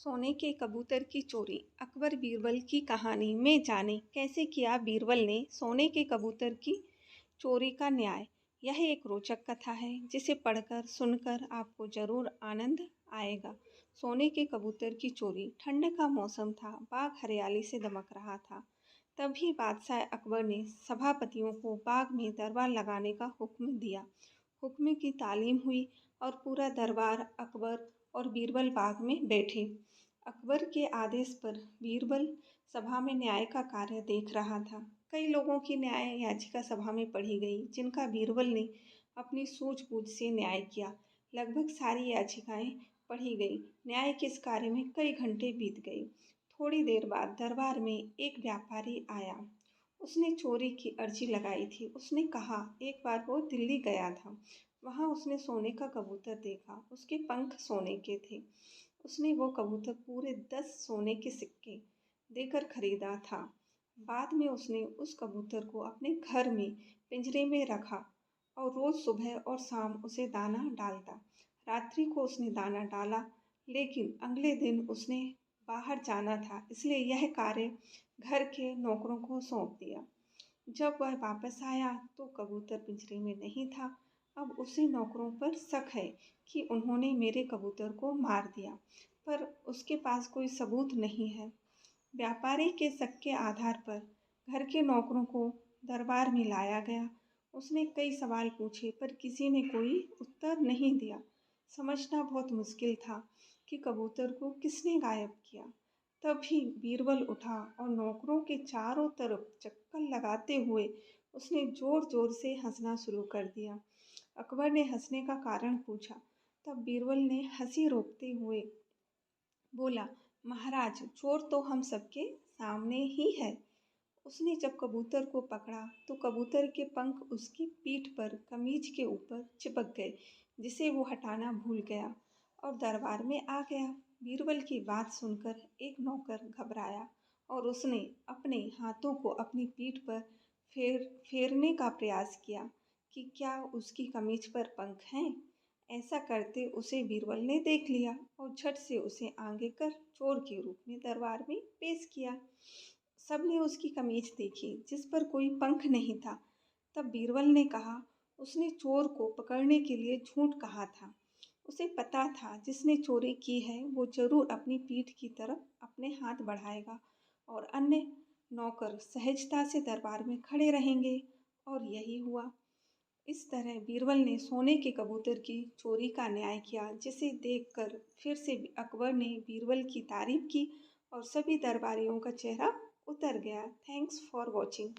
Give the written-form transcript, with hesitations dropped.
सोने के कबूतर की चोरी। अकबर बीरबल की कहानी में जाने कैसे किया बीरबल ने सोने के कबूतर की चोरी का न्याय। यह एक रोचक कथा है जिसे पढ़कर सुनकर आपको जरूर आनंद आएगा। सोने के कबूतर की चोरी। ठंड का मौसम था, बाग हरियाली से दमक रहा था। तभी बादशाह अकबर ने सभापतियों को बाग में दरबार लगाने का हुक्म दिया। हुक्म की तालीम हुई और पूरा दरबार अकबर और बीरबल बाग में बैठे। अकबर के आदेश पर बीरबल सभा में न्याय का कार्य देख रहा था। कई लोगों की न्याय याचिका सभा में पढ़ी गई, जिनका बीरबल ने अपनी सूझबूझ से न्याय किया। लगभग सारी याचिकाएं पढ़ी गई। न्याय के इस कार्य में कई घंटे बीत गए। थोड़ी देर बाद दरबार में एक व्यापारी आया। उसने चोरी की अर्जी लगाई थी। उसने कहा एक बार वो दिल्ली गया था। वहाँ उसने सोने का कबूतर देखा। उसके पंख सोने के थे। उसने वो कबूतर पूरे 10 सोने के सिक्के देकर खरीदा था। बाद में उसने उस कबूतर को अपने घर में पिंजरे में रखा और रोज सुबह और शाम उसे दाना डालता। रात्रि को उसने दाना डाला, लेकिन अगले दिन उसने बाहर जाना था, इसलिए यह कार्य घर के नौकरों को सौंप दिया। जब वह वापस आया तो कबूतर पिंजरे में नहीं था। अब उसे नौकरों पर शक है कि उन्होंने मेरे कबूतर को मार दिया, पर उसके पास कोई सबूत नहीं है। व्यापारी के शक के आधार पर घर के नौकरों को दरबार में लाया गया। उसने कई सवाल पूछे, पर किसी ने कोई उत्तर नहीं दिया। समझना बहुत मुश्किल था कि कबूतर को किसने गायब किया। तभी बीरबल उठा और नौकरों के चारों तरफ चक्कर लगाते हुए उसने जोर जोर से हंसना शुरू कर दिया। अकबर ने हंसने का कारण पूछा। तब बीरबल ने हंसी रोकते हुए बोला, महाराज, चोर तो हम सबके सामने ही है। उसने जब कबूतर को पकड़ा तो कबूतर के पंख उसकी पीठ पर कमीज के ऊपर चिपक गए, जिसे वो हटाना भूल गया और दरबार में आ गया। बीरबल की बात सुनकर एक नौकर घबराया और उसने अपने हाथों को अपनी पीठ पर फेरने का प्रयास किया कि क्या उसकी कमीज पर पंख हैं। ऐसा करते उसे बीरबल ने देख लिया और झट से उसे आगे कर चोर के रूप में दरबार में पेश किया। सबने उसकी कमीज देखी, जिस पर कोई पंख नहीं था। तब बीरबल ने कहा, उसने चोर को पकड़ने के लिए झूठ कहा था। उसे पता था जिसने चोरी की है वो जरूर अपनी पीठ की तरफ अपने हाथ बढ़ाएगा और अन्य नौकर सहजता से दरबार में खड़े रहेंगे। और यही हुआ। इस तरह बीरबल ने सोने के कबूतर की चोरी का न्याय किया, जिसे देखकर फिर से अकबर ने बीरबल की तारीफ की और सभी दरबारियों का चेहरा उतर गया। Thanks for watching.